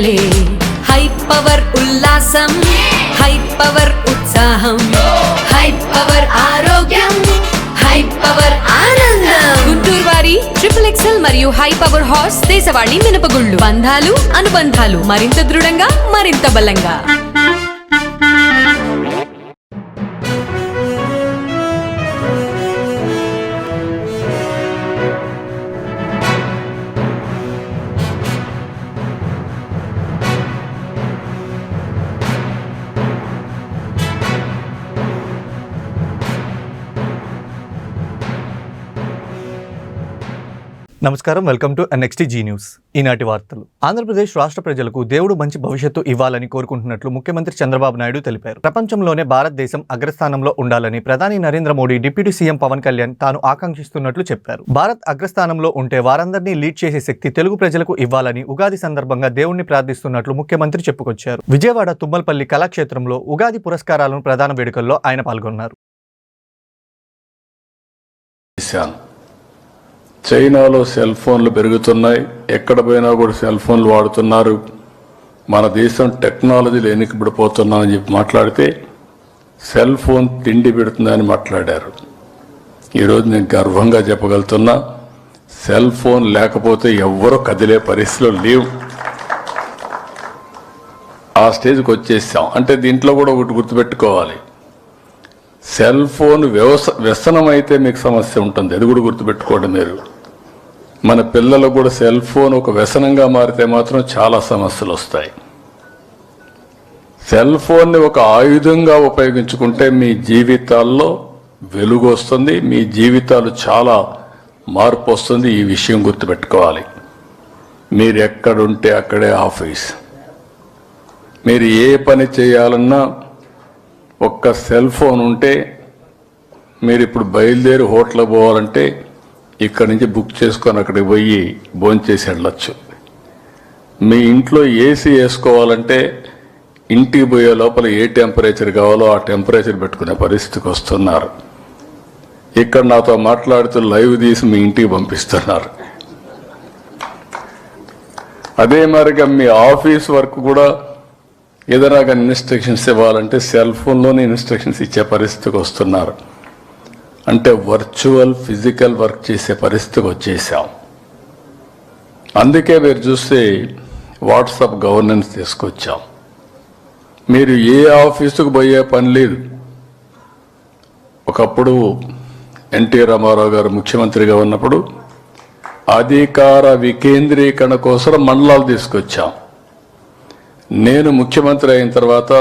పండగలే. High power ఉల్లాసం, high power ఉత్సాహం, high power ఆరోగ్యం, హై పవర్ ఆనందం. గుంటూరు వారి XXL మరియు హై పవర్ హార్స్ దేశవాళీ మినపగుళ్ళు. బంధాలు అనుబంధాలు మరింత దృఢంగా, మరింత బలంగా. నమస్కారం, వెల్కమ్ టు NXT న్యూస్. ఈనాటి వార్తలు. ఆంధ్రప్రదేశ్ రాష్ట్ర ప్రజలకు దేవుడు మంచి భవిష్యత్తు ఇవ్వాలని కోరుకుంటున్నట్లు ముఖ్యమంత్రి చంద్రబాబు నాయుడు తెలిపారు. ప్రపంచంలోనే భారతదేశం అగ్రస్థానంలో ఉండాలని ప్రధాని నరేంద్ర మోడీ, డిప్యూటీ సీఎం పవన్ కళ్యాణ్ తాను ఆకాంక్షిస్తున్నట్లు చెప్పారు. భారత్ అగ్రస్థానంలో ఉంటే వారందరినీ లీడ్ చేసే శక్తి తెలుగు ప్రజలకు ఇవ్వాలని ఉగాది సందర్భంగా దేవుణ్ణి ప్రార్థిస్తున్నట్లు ముఖ్యమంత్రి చెప్పుకొచ్చారు. విజయవాడ తుమ్మలపల్లి కళాక్షేత్రంలో ఉగాది పురస్కారాలను ప్రధాన వేడుకల్లో ఆయన పాల్గొన్నారు. చైనాలో సెల్ ఫోన్లు పెరుగుతున్నాయి, ఎక్కడ పోయినా కూడా సెల్ ఫోన్లు వాడుతున్నారు. మన దేశం టెక్నాలజీలు వెనుకబడిపోతున్నామని చెప్పి మాట్లాడితే సెల్ ఫోన్ తిండి పెడుతుందని మాట్లాడారు. ఈరోజు నేను గర్వంగా చెప్పగలుగుతున్నా, సెల్ ఫోన్ లేకపోతే ఎవ్వరూ కదిలే పరిస్థితులు లేవు. ఆ స్టేజ్కి వచ్చేసాం. అంటే దీంట్లో కూడా ఒకటి గుర్తుపెట్టుకోవాలి, సెల్ ఫోన్ వ్యసనం అయితే మీకు సమస్య ఉంటుంది. అది కూడా గుర్తుపెట్టుకోండి మీరు. మన పిల్లలకు కూడా సెల్ ఫోన్ ఒక వ్యసనంగా మారితే మాత్రం చాలా సమస్యలు వస్తాయి. సెల్ ఫోన్ని ఒక ఆయుధంగా ఉపయోగించుకుంటే మీ జీవితాల్లో వెలుగు వస్తుంది, మీ జీవితాలు చాలా మార్పు వస్తుంది. ఈ విషయం గుర్తుపెట్టుకోవాలి. మీరు ఎక్కడుంటే అక్కడే ఆఫీస్, మీరు ఏ పని చేయాలన్నా ఒక్క సెల్ ఫోన్ ఉంటే, మీరు ఇప్పుడు బయలుదేరి హోటల్ పోవాలంటే ఇక్కడి నుంచి బుక్ చేసుకొని అక్కడికి పోయి భోంచేసి వెళ్ళొచ్చు. మీ ఇంట్లో ఏసీ వేసుకోవాలంటే ఇంటికి పోయే లోపల ఏ టెంపరేచర్ కావాలో ఆ టెంపరేచర్ పెట్టుకునే పరిస్థితికి వస్తున్నారు. ఇక్కడ నాతో మాట్లాడుతూ లైవ్ తీసి మీ ఇంటికి పంపిస్తున్నారు. అదే మరిగా మీ ఆఫీస్ వర్క్ కూడా ఏదైనా కానీ ఇన్స్ట్రక్షన్స్ ఇవ్వాలంటే సెల్ ఫోన్లోనే ఇన్స్ట్రక్షన్స్ ఇచ్చే పరిస్థితికి వస్తున్నారు. అంటే వర్చువల్ ఫిజికల్ వర్క్ చేసే పరిస్థితికి వచ్చేసాం. అందుకే మీరు చూస్తే వాట్సాప్ గవర్నెన్స్ తీసుకొచ్చాం. మీరు ఏ ఆఫీసుకు పోయే పని లేదు. ఒకప్పుడు ఎన్టీ రామారావు గారు ముఖ్యమంత్రిగా ఉన్నప్పుడు అధికార వికేంద్రీకరణ కోసం మండలాలు తీసుకొచ్చాం. నేను ముఖ్యమంత్రి అయిన తర్వాత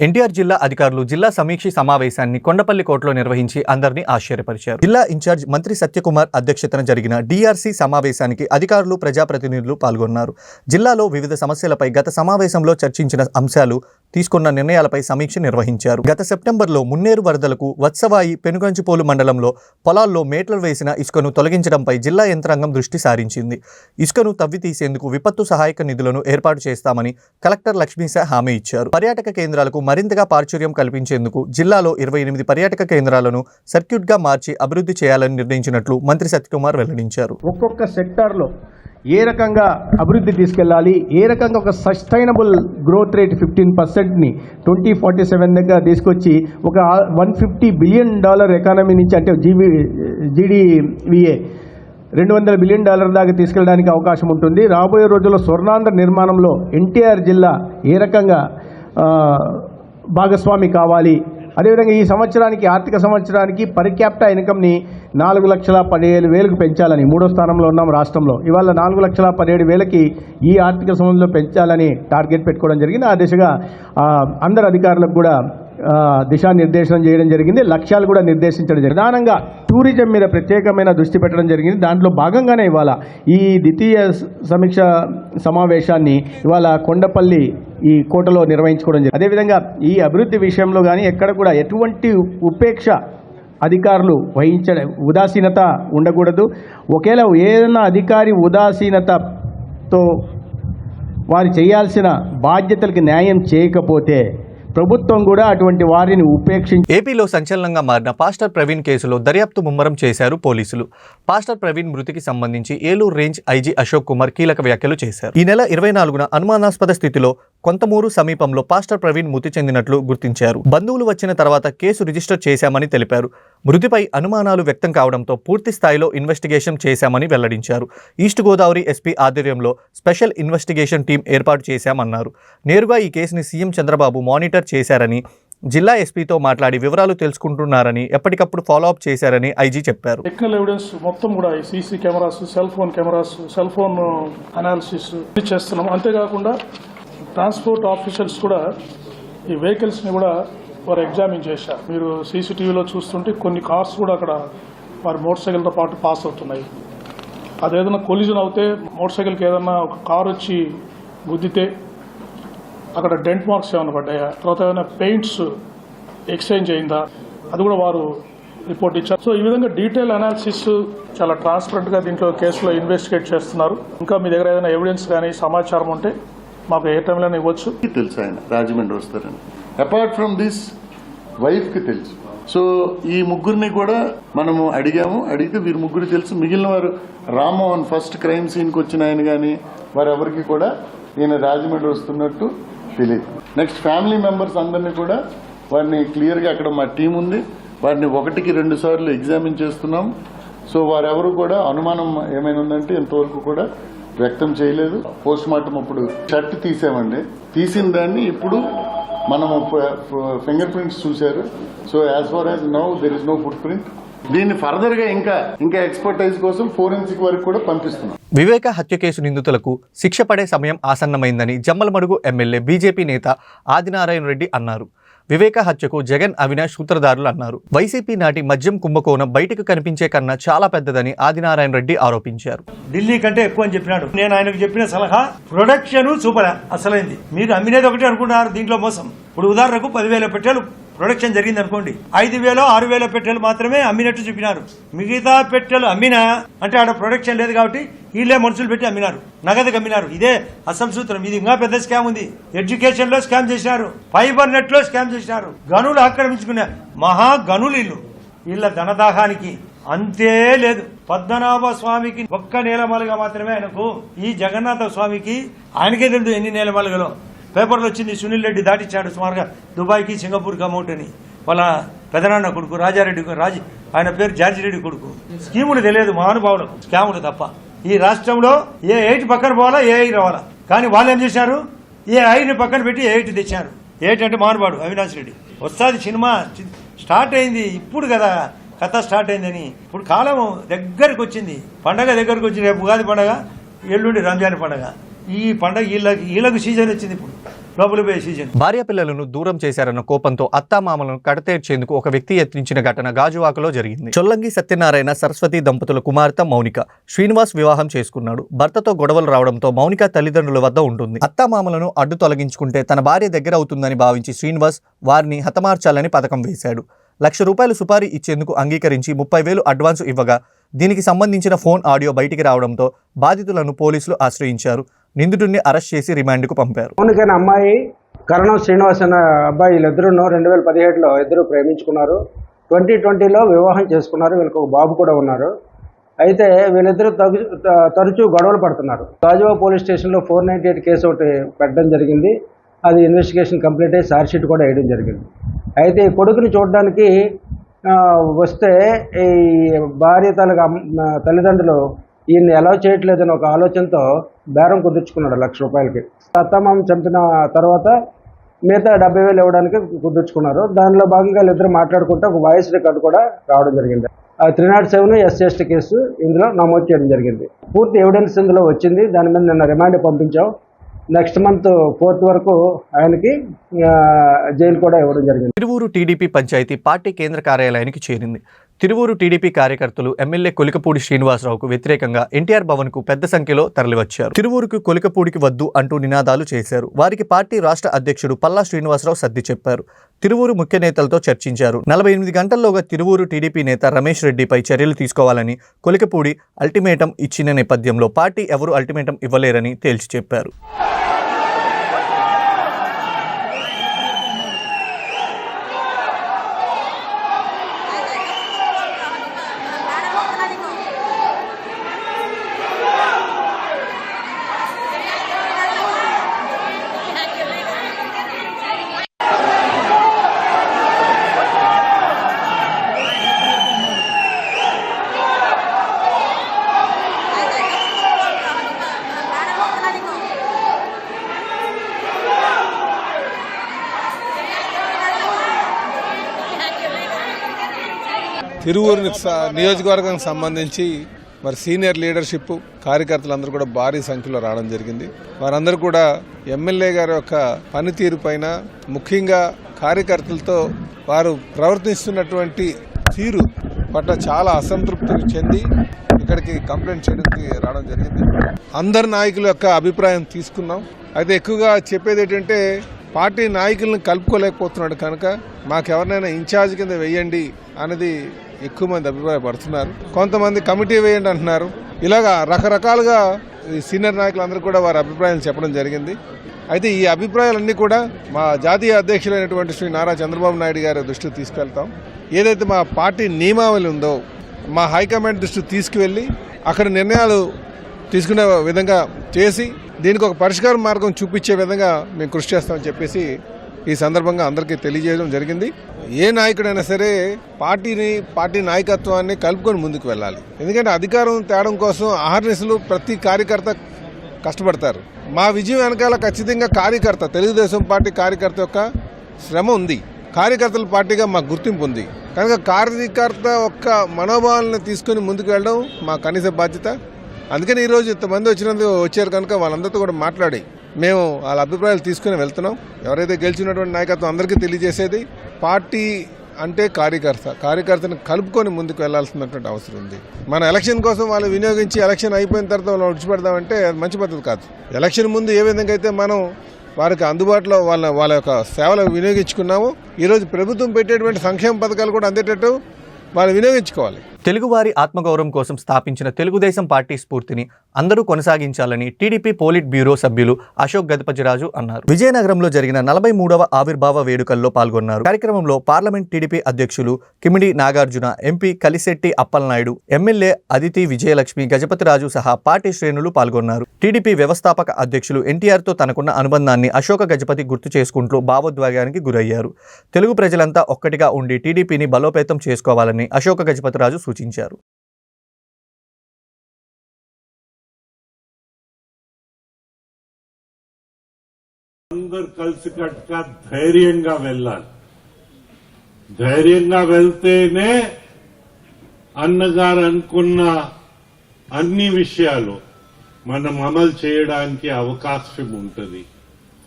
ఎన్టీఆర్ జిల్లా అధికారులు జిల్లా సమీక్ష సమావేశాన్ని కొండపల్లి కోటలో నిర్వహించి అందరినీ ఆశ్చర్యపరిచారు. జిల్లా ఇన్ఛార్జ్ మంత్రి సత్యకుమార్ అధ్యక్షతన జరిగిన DRC సమావేశానికి అధికారులు, ప్రజాప్రతినిధులు పాల్గొన్నారు. జిల్లాలో వివిధ సమస్యలపై గత సమావేశంలో చర్చించిన అంశాలు, తీసుకున్న నిర్ణయాలపై సమీక్ష నిర్వహించారు. గత సెప్టెంబర్లో మున్నేరు వరదలకు వత్సవాయి, పెనుగంచిపోలు మండలంలో పొలాల్లో మేట్లు వేసిన ఇసుకను తొలగించడంపై జిల్లా యంత్రాంగం దృష్టి సారించింది. ఇసుకను తవ్వి తీసేందుకు విపత్తు సహాయక నిధులను ఏర్పాటు చేస్తామని కలెక్టర్ లక్ష్మీశా హామీ ఇచ్చారు. పర్యాటక కేంద్రాలకు మరింతగా ప్రాచుర్యం కల్పించేందుకు జిల్లాలో 28 పర్యాటక కేంద్రాలను సర్క్యూట్గా మార్చి అభివృద్ధి చేయాలని నిర్ణయించినట్లు మంత్రి సత్యకుమార్ వెల్లడించారు. ఒక్కొక్క సెక్టార్లో ఏ రకంగా అభివృద్ధి తీసుకెళ్ళాలి, ఏ రకంగా ఒక సస్టైనబుల్ గ్రోత్ రేట్ 15%ని 2047 దగ్గర తీసుకొచ్చి ఒక $150 బిలియన్ ఎకానమీ నుంచి, అంటే GDVA $200 బిలియన్ దాకా తీసుకెళ్ళడానికి అవకాశం ఉంటుంది. రాబోయే రోజుల్లో స్వర్ణాంధ్ర నిర్మాణంలో ఎన్టీఆర్ జిల్లా ఏ రకంగా భాగస్వామి కావాలి. అదేవిధంగా ఈ సంవత్సరానికి, ఆర్థిక సంవత్సరానికి పర్ క్యాపిటా ఇన్కమ్ని 4,17,000 పెంచాలని, 3వ స్థానంలో ఉన్నాం రాష్ట్రంలో. ఇవాళ 4,17,000కి ఈ ఆర్థిక సంవత్సరంలో పెంచాలని టార్గెట్ పెట్టుకోవడం జరిగింది. ఆ దిశగా అందరు అధికారులకు కూడా దిశానిర్దేశనం చేయడం జరిగింది. లక్ష్యాలు కూడా నిర్దేశించడం జరిగింది. ప్రధానంగా టూరిజం మీద ప్రత్యేకమైన దృష్టి పెట్టడం జరిగింది. దాంట్లో భాగంగానే ఇవాళ ఈ ద్వితీయ సమీక్ష సమావేశాన్ని ఇవాళ కొండపల్లి ఈ కోటలో నిర్వహించుకోవడం జరిగింది. అదేవిధంగా ఈ అభివృద్ధి విషయంలో కానీ ఎక్కడ కూడా ఎటువంటి ఉపేక్ష అధికారులు ఉదాసీనత ఉండకూడదు. ఒకవేళ ఏదైనా అధికారి ఉదాసీనతతో వారు చేయాల్సిన బాధ్యతలకు న్యాయం చేయకపోతే ప్రభుత్వం కూడా అటువంటి వారిని ఉపేక్షించి ఏపీలో సంచలనంగా మారిన పాస్టర్ ప్రవీణ్ కేసులో దర్యాప్తు ముమ్మరం చేశారు పోలీసులు. పాస్టర్ ప్రవీణ్ మృతికి సంబంధించి ఏలూరు రేంజ్ ఐజీ అశోక్ కుమార్ కీలక వ్యాఖ్యలు చేశారు. ఈ నెల 24న అనుమానాస్పద స్థితిలో కొంతమూరు సమీపంలో పాస్టర్ ప్రవీణ్ మృతి చెందినట్లు గుర్తించారు. బంధువులు వచ్చిన తర్వాత కేసు రిజిస్టర్ చేశామని తెలిపారు. మృతిపై అనుమానాలు వ్యక్తం కావడంతో పూర్తి స్థాయిలో ఇన్వెస్టిగేషన్ చేశామని వెల్లడించారు. ఈస్ట్ గోదావరి ఎస్పీ ఆధ్వర్యంలో స్పెషల్ ఇన్వెస్టిగేషన్ టీం ఏర్పాటు చేశామన్నారు. నేరుగా ఈ కేసుని సీఎం చంద్రబాబు మానిటర్ చేశారని, జిల్లా ఎస్పీతో మాట్లాడి వివరాలు తెలుసుకుంటున్నారని, ఎప్పటికప్పుడు ఫాలోఅప్ చేశారని ఐజీ చెప్పారు. టెక్నికల్ ఎవిడెన్స్ మొత్తం కూడా CC cameras, cell phone analysis చేస్తున్నాం. అంతేకాకుండా ట్రాన్స్పోర్ట్ ఆఫీసర్స్ కూడా ఈ వెహికల్స్ని కూడా వారు ఎగ్జామిన్ చేశారు. మీరు సీసీటీవీలో చూస్తుంటే కొన్ని కార్స్ కూడా అక్కడ వారి మోటార్ సైకిల్తో పాటు పాస్ అవుతున్నాయి. అదేదైనా కొలిజన్ అవుతే మోటార్ సైకిల్కి ఏదైనా ఒక కార్ వచ్చి గుద్దితే అక్కడ డెంట్ మార్క్స్ ఏమైనా పడ్డాయా, తర్వాత ఏదైనా పెయింట్స్ ఎక్స్చేంజ్ అయిందా, అది కూడా వారు రిపోర్ట్ ఇచ్చారు. సో ఈ విధంగా డీటెయిల్ అనాలిసిస్ చాలా ట్రాన్స్పరెంట్గా దీంట్లో కేసులో ఇన్వెస్టిగేట్ చేస్తున్నారు. ఇంకా మీ దగ్గర ఏదైనా ఎవిడెన్స్ కానీ సమాచారం ఉంటే మాకు ఏ టైంలోనే ఇవ్వచ్చు. తెలుసు ఆయన రాజమండ్రి వస్తారని. అపార్ట్ ఫ్రమ్ దిస్ వైఫ్కి తెలుసు. సో ఈ ముగ్గురిని కూడా మనము అడిగితే వీరు ముగ్గురు తెలుసు. మిగిలిన వారు రామ్మోహన్ ఫస్ట్ క్రైమ్ సీన్కి వచ్చిన ఆయన కానీ వారెవరికి కూడా ఈయన రాజమండ్రి వస్తున్నట్టు తెలియదు. నెక్స్ట్ ఫ్యామిలీ మెంబర్స్ అందరినీ కూడా వారిని క్లియర్గా అక్కడ మా టీం ఉంది, వారిని 1-2 సార్లు ఎగ్జామిన్ చేస్తున్నాం. సో వారెవరు కూడా అనుమానం ఏమైనా ఉందంటే ఇంతవరకు కూడా వ్యక్తం చేయలేదు. పోస్ట్ మార్టం అప్పుడు షర్ట్ తీసామండి, తీసిన దాన్ని ఇప్పుడు మనము ఫింగర్ ప్రింట్స్ చూశారు. So as far as now there is no foot print. దీన్ని ఫర్దర్ గా ఇంకా ఎక్స్పర్టైజ్ కోసం ఫోరెన్సిక్ వరకు కూడా పంపిస్తున్నాం. వివేక హత్య కేసు నిందితులకు శిక్ష పడే సమయం ఆసన్నమైందని జమ్మలమడుగు ఎమ్మెల్యే బీజేపీ నేత ఆదినారాయణ రెడ్డి అన్నారు. వివేక హత్యకు జగన్, అవినాష్ సూత్రధారులు అన్నారు. వైసీపీ నాటి మద్యం కుంభకోణం బయటకు కనిపించే కన్నా చాలా పెద్దదని ఆదినారాయణ రెడ్డి ఆరోపించారు. ఢిల్లీ కంటే ఎక్కువ అని చెప్పినాడు. నేను ఆయనకు చెప్పిన సలహా ప్రొడక్షన్ సూపర్ అసలైంది. మీరు అమ్మినేది ఒకటి అనుకుంటున్నారు, దీంట్లో మోసం. ఇప్పుడు ఉదాహరణకు 10,000 పెట్టెలు ప్రొడక్షన్ జరిగింది అనుకోండి, 5,000, 6,000 పెట్టెలు మాత్రమే అమ్మినట్టు చెప్పినారు. మిగతా పెట్టెలు అమ్మినా అంటే ఆడ ప్రొడక్షన్ లేదు కాబట్టి వీళ్ళే మనుషులు పెట్టి అమ్మినారు, నగదుకు అమ్మినారు. ఇదే అసలు సూత్రం. ఇది ఇంకా పెద్ద స్కామ్ ఉంది. ఎడ్యుకేషన్ లో స్కామ్ చేసినారు, ఫైబర్ నెట్ లో స్కామ్ చేసినారు, గనులు ఆక్రమించుకునే మహా గనులు ఇల్లు. వీళ్ళ ధనదాహానికి అంతే లేదు. పద్మనాభ స్వామికి ఒక్క నేలమాలుగా మాత్రమే ఆయనకు, ఈ జగన్నాథ స్వామికి ఆయనకే తెలియదు ఎన్ని నేలమాలుగలో. పేపర్లో వచ్చింది, సునీల్ రెడ్డి దాటిచ్చాడు సుమారుగా దుబాయ్కి, సింగపూర్కి అమౌంట్ అని. వాళ్ళ పెదనాన్న కొడుకు రాజారెడ్డి, ఆయన పేరు జార్జి రెడ్డి కొడుకు. స్కీములు తెలియదు మహానుభావులకు, స్కాములు తప్ప. ఈ రాష్ట్రంలో ఏ 8 పక్కన పోవాలా, ఏ 8 రావాలా. కానీ వాళ్ళు ఏం చేశారు, ఏ 5ని పక్కన పెట్టి 8 తెచ్చారు. 8 అంటే మహానుభావుడు అవినాష్ రెడ్డి. వస్తాది సినిమా స్టార్ట్ అయింది ఇప్పుడు కదా, కథ స్టార్ట్ అయిందని. ఇప్పుడు కాలం దగ్గరికి వచ్చింది, పండగ దగ్గరకు వచ్చింది. రేపు ఉగాది పండగ, ఎల్లుండి రంజాన్ పండగ. ఈ పండగ వీళ్ళకు సీజన్ వచ్చింది, ఇప్పుడు లోపలికి పోయే సీజన్. భార్య పిల్లలను దూరం చేశారన్న కోపంతో అత్తామామలను కడతేర్చేందుకు ఒక వ్యక్తి యత్నించిన ఘటన గాజువాకలో జరిగింది. చొల్లంగి సత్యనారాయణ, సరస్వతి దంపతుల కుమార్తె మౌనిక శ్రీనివాస్ వివాహం చేసుకున్నాడు. భర్తతో గొడవలు రావడంతో మౌనిక తల్లిదండ్రుల వద్ద ఉంటుంది. అత్తామామలను అడ్డు తొలగించుకుంటే తన భార్య దగ్గర అవుతుందని భావించి శ్రీనివాస్ వారిని హతమార్చాలని పథకం వేశాడు. ₹1,00,000 సుపారీ ఇచ్చేందుకు అంగీకరించి 30,000 అడ్వాన్స్ ఇవ్వగా దీనికి సంబంధించిన ఫోన్ ఆడియో బయటికి రావడంతో బాధితులను పోలీసులు ఆశ్రయించారు. నిందితుడిని అరెస్ట్ చేసి రిమాండ్కు పంపారు. మౌనికైన అమ్మాయి కరణం శ్రీనివాస్ అన్న అబ్బాయి వీళ్ళిద్దరూ 2017లో ఇద్దరు ప్రేమించుకున్నారు. 2020లో వివాహం చేసుకున్నారు. వీళ్ళకి ఒక బాబు కూడా ఉన్నారు. అయితే వీళ్ళిద్దరూ తరచూ గొడవలు పడుతున్నారు. గాజువా పోలీస్ స్టేషన్లో 498 కేసు ఒకటి పెట్టడం జరిగింది. అది ఇన్వెస్టిగేషన్ కంప్లీట్ అయ్యి ఛార్జ్షీట్ కూడా వేయడం జరిగింది. అయితే ఈ కొడుకుని చూడడానికి వస్తే ఈ భార్య తల్లిదండ్రులు ఈయన్ని అలౌ చేయట్లేదని ఒక ఆలోచనతో బేరం కుదుర్చుకున్నాడు ₹1,00,000కి. అత్తమామ చంపిన తర్వాత మిగతా 70,000 ఇవ్వడానికి కుదుర్చుకున్నారు. దానిలో భాగంగా వీళ్ళిద్దరు మాట్లాడుకుంటే ఒక వాయిస్ రికార్డు కూడా రావడం జరిగింది. 307 SC/ST కేసు ఇందులో నమోదు చేయడం జరిగింది. పూర్తి ఎవిడెన్స్ ఇందులో వచ్చింది. దాని మీద నిన్న రిమాండ్ పంపించాం. నెక్స్ట్ మంత్ 4th వరకు ఆయనకి జైలు కూడా ఇవ్వడం జరిగింది. తిరువూరు టీడీపీ పంచాయతీ పార్టీ కేంద్ర కార్యాలయానికి చేరింది. తిరువూరు టీడీపీ కార్యకర్తలు ఎమ్మెల్యే కొలికపూడి శ్రీనివాసరావుకు వ్యతిరేకంగా ఎన్టీఆర్ భవన్కు పెద్ద సంఖ్యలో తరలివచ్చారు. తిరువూరుకు కొలికపూడికి వద్దు అంటూ నినాదాలు చేశారు. వారికి పార్టీ రాష్ట్ర అధ్యక్షుడు పల్లా శ్రీనివాసరావు సర్ది చెప్పారు. తిరువూరు ముఖ్య నేతలతో చర్చించారు. 48 గంటల్లోగా తిరువూరు టీడీపీ నేత రమేష్ రెడ్డిపై చర్యలు తీసుకోవాలని కొలికపూడి అల్టిమేటం ఇచ్చిన నేపథ్యంలో పార్టీ ఎవరూ అల్టిమేటం ఇవ్వలేరని తేల్చి చెప్పారు. తిరువూరు నియోజకవర్గానికి సంబంధించి మరి సీనియర్ లీడర్షిప్ కార్యకర్తలందరూ కూడా భారీ సంఖ్యలో రావడం జరిగింది. వారందరూ కూడా ఎమ్మెల్యే గారి యొక్క పనితీరు పైన, ముఖ్యంగా కార్యకర్తలతో వారు ప్రవర్తిస్తున్నటువంటి తీరు పట్ల చాలా అసంతృప్తిని చెంది ఇక్కడికి కంప్లైంట్ చేయడానికి రావడం జరిగింది. అందరు నాయకుల యొక్క అభిప్రాయం తీసుకున్నాం. అయితే ఎక్కువగా చెప్పేది ఏంటంటే పార్టీ నాయకులను కలుపుకోలేకపోతున్నాడు కనుక మాకెవరినైనా ఇన్ఛార్జ్ కింద వేయండి అనేది ఎక్కువ మంది అభిప్రాయపడుతున్నారు. కొంతమంది కమిటీ వేయండి అంటున్నారు. ఇలాగా రకరకాలుగా సీనియర్ నాయకులందరూ కూడా వారి అభిప్రాయాలు చెప్పడం జరిగింది. అయితే ఈ అభిప్రాయాలన్నీ కూడా మా జాతీయ అధ్యక్షులైనటువంటి శ్రీ నారా చంద్రబాబు నాయుడు గారి దృష్టికి తీసుకెళ్తాం. ఏదైతే మా పార్టీ నియమావళి ఉందో మా హైకమాండ్ దృష్టికి తీసుకువెళ్ళి అక్కడ నిర్ణయాలు తీసుకునే విధంగా చేసి దీనికి ఒక పరిష్కార మార్గం చూపించే విధంగా మేము కృషి చేస్తామని చెప్పేసి ఈ సందర్భంగా అందరికీ తెలియజేయడం జరిగింది. ఏ నాయకుడైనా సరే పార్టీ నాయకత్వాన్ని కలుపుకొని ముందుకు వెళ్ళాలి. ఎందుకంటే అధికారం తేడం కోసం అహర్నిశలు ప్రతి కార్యకర్త కష్టపడతారు. మా విజయం వెనకాల ఖచ్చితంగా తెలుగుదేశం పార్టీ కార్యకర్త యొక్క శ్రమ ఉంది. కార్యకర్తల పార్టీగా మాకు గుర్తింపు ఉంది కనుక కార్యకర్త యొక్క మనోభావాలను తీసుకుని ముందుకు వెళ్ళడం మా కనీస బాధ్యత. అందుకని ఈరోజు ఇంతమంది వచ్చారు కనుక వాళ్ళందరితో కూడా మాట్లాడి మేము వాళ్ళ అభిప్రాయాలు తీసుకుని వెళ్తున్నాం. ఎవరైతే గెలిచినటువంటి నాయకత్వం అందరికీ తెలియజేసేది పార్టీ అంటే కార్యకర్తను కలుపుకొని ముందుకు వెళ్లాల్సినటువంటి అవసరం ఉంది. మన ఎలక్షన్ కోసం వాళ్ళు వినియోగించి ఎలక్షన్ అయిపోయిన తర్వాత వాళ్ళు విడిచిపెడదామంటే అది మంచి పద్ధతి కాదు. ఎలక్షన్ ముందు ఏ విధంగా అయితే మనం వారికి అందుబాటులో వాళ్ళ యొక్క సేవలు వినియోగించుకున్నాము, ఈరోజు ప్రభుత్వం పెట్టేటువంటి సంక్షేమ పథకాలు కూడా అందేటట్టు వాళ్ళు వినియోగించుకోవాలి. తెలుగువారి ఆత్మగౌరవం కోసం స్థాపించిన తెలుగుదేశం పార్టీ స్ఫూర్తిని అందరూ కొనసాగించాలని టీడీపీ పోలిట్ బ్యూరో సభ్యులు అశోక్ గజపతిరాజు అన్నారు. విజయనగరంలో జరిగిన 43వ ఆవిర్భావ వేడుకల్లో పాల్గొన్నారు. కార్యక్రమంలో పార్లమెంట్ టీడీపీ అధ్యక్షులు కిమిడి నాగార్జున, ఎంపీ కలిశెట్టి అప్పలనాయుడు, ఎమ్మెల్యే అదితి విజయలక్ష్మి, గజపతిరాజు సహా పార్టీ శ్రేణులు పాల్గొన్నారు. టీడీపీ వ్యవస్థాపక అధ్యక్షులు ఎన్టీఆర్తో తనకున్న అనుబంధాన్ని అశోక గజపతి గుర్తు చేసుకుంటూ భావోద్వేగానికి గురయ్యారు. తెలుగు ప్రజలంతా ఒక్కటిగా ఉండి టీడీపీని బలోపేతం చేసుకోవాలని అశోక గజపతిరాజు సూచించారు. అందరు కలిసికట్టుగా ధైర్యంగా వెళ్ళాలి. ధైర్యంగా వెళ్తేనే అన్నగారు అనుకున్న అన్ని విషయాలు మనం అమలు చేయడానికి అవకాశం ఉంటుంది.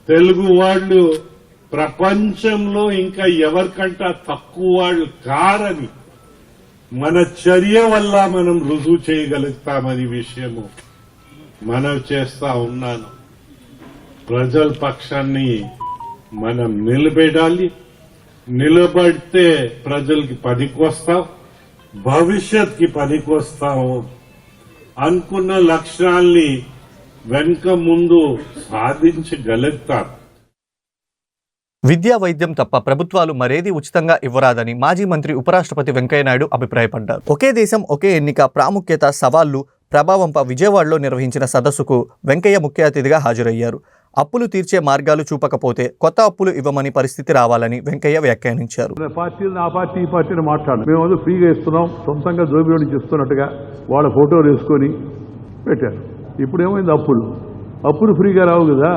తెలుగు వాళ్ళు ప్రపంచంలో ఇంకా ఎవరికంటా తక్కువ వాళ్ళు కారని మన చర్య వల్ల మనం రుజువు చేయగలుగుతామని విషయము మనం చేస్తా ఉన్నాను. ప్రజల పక్షాన్ని మనం నిలబెట్టాలి. నిలబడితే ప్రజలకి పనికొస్తాం, భవిష్యత్కి పనికొస్తాము. అనుకున్న లక్ష్యాల్ని వెనుక ముందు సాధించగలుగుతాం. విద్యా వైద్యం తప్ప ప్రభుత్వాలు మరేది ఉచితంగా ఇవ్వరాదని మాజీ మంత్రి ఉపరాష్ట్రపతి వెంకయ్యనాయుడు అభిప్రాయపడ్డారు. ఒకే దేశం ఒకే ఎన్నిక ప్రాముఖ్యత, సవాళ్లు, ప్రభావంపై విజయవాడలో నిర్వహించిన సదస్సుకు వెంకయ్య ముఖ్య అతిథిగా హాజరయ్యారు. అప్పులు తీర్చే మార్గాలు చూపకపోతే కొత్త అప్పులు ఇవ్వమని పరిస్థితి రావాలని వెంకయ్య వ్యాఖ్యానించారు. పార్టీలను ఆ పార్టీ ఈ పార్టీని మాట్లాడు, మేము ఫ్రీగా ఇస్తున్నాం, సొంతంగా జోబిలో నుంచి ఇస్తున్నట్టుగా వాళ్ళ ఫోటోలు వేసుకొని పెట్టారు. ఇప్పుడు ఏమైంది? అప్పులు ఫ్రీగా రావు కదా.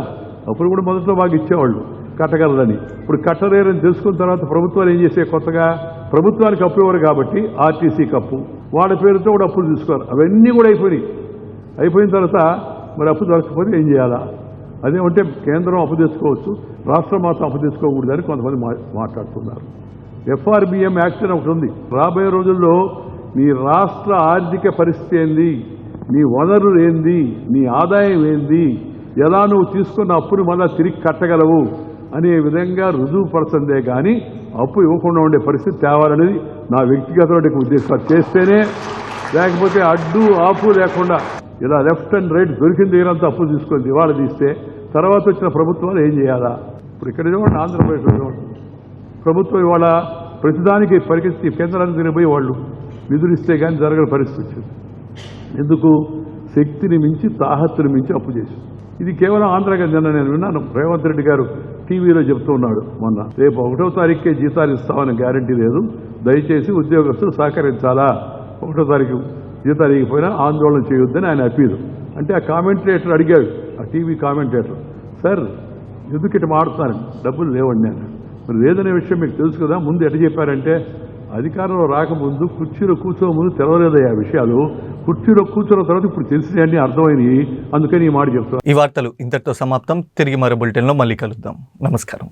అప్పులు కూడా మొదట్లో బాగా ఇచ్చేవాళ్ళు కట్టగలదని. ఇప్పుడు కట్టలేరని తెలుసుకున్న తర్వాత ప్రభుత్వాలు ఏం చేసే కొత్తగా ప్రభుత్వానికి అప్పు ఇవ్వరు కాబట్టి ఆర్టీసీకి అప్పు, వాళ్ళ పేరుతో కూడా అప్పులు తీసుకోరు. అవన్నీ కూడా అయిపోయిన తర్వాత మరి అప్పు దొరకకపోతే ఏం చేయాలా? అదేమంటే కేంద్రం అప్పు తెచ్చుకోవచ్చు, రాష్ట్రం మాత్రం అప్పు తెచ్చుకోకూడదని కొంతమంది మాట్లాడుతున్నారు. FRBM యాక్ట్ అని ఒకటి ఉంది. రాబోయే రోజుల్లో నీ రాష్ట్ర ఆర్థిక పరిస్థితి ఏంది, నీ వనరులు ఏంది, నీ ఆదాయం ఏంది, ఎలా నువ్వు తీసుకున్న అప్పును మళ్ళా తిరిగి కట్టగలవు అనే విధంగా రుజువుపరచందే కానీ అప్పు ఇవ్వకుండా ఉండే పరిస్థితి తేవాలనేది నా వ్యక్తిగతమైన ఉద్దేశం. చేస్తేనే, లేకపోతే అడ్డు ఆపు లేకుండా ఇలా లెఫ్ట్ అండ్ రైట్ దొరికిన దగ్గరంతా అప్పు తీసుకొని దివాళా తీస్తే తర్వాత వచ్చిన ప్రభుత్వాలు ఏం చేయాలా? ఇప్పుడు ఇక్కడ చూడండి, ఆంధ్రప్రదేశ్ ప్రభుత్వం ఇవాళ ప్రతిదానికి పరిస్థితి కేంద్రానికి తిరిగిపోయి వాళ్ళు నిధులు ఇస్తే కానీ జరగని పరిస్థితి వచ్చింది. ఎందుకు? శక్తిని మించి, తాహత్తుని మించి అప్పు చేసి. ఇది కేవలం ఆంధ్రగా నిన్న నేను విన్నాను, రేవంత్ రెడ్డి గారు టీవీలో చెప్తూ ఉన్నాడు మొన్న, రేపు 1వ తారీఖుకే జీతాలు ఇస్తామని గ్యారంటీ లేదు, దయచేసి ఉద్యోగస్తులు సహకరించాలా, 1వ తారీఖు జీతాలు ఇగిపోయినా ఆందోళన చేయొద్దని ఆయన అప్పీలు. అంటే ఆ కామెంటేటర్ అడిగాడు, ఆ టీవీ కామెంటేటర్, సార్ ఎందుకు ఇటు మాడుతున్నారు, డబ్బులు లేవండి నేను. మరి లేదనే విషయం మీకు తెలుసు కదా, ముందు ఎట చెప్పారంటే అధికారంలో రాకముందు కుర్చీలో కూర్చోని ముందు తెలవలేదయ్యా విషయాలు. కుర్చీలో కూర్చున్న తర్వాత ఇప్పుడు తెలిసినవన్నీ అర్థమైనవి. అందుకని ఈ మాట చెప్తాను. ఈ వార్తలు ఇంతటితో సమాప్తం. తిరిగి మరో బులెటిన్లో మళ్ళీ కలుద్దాం. నమస్కారం.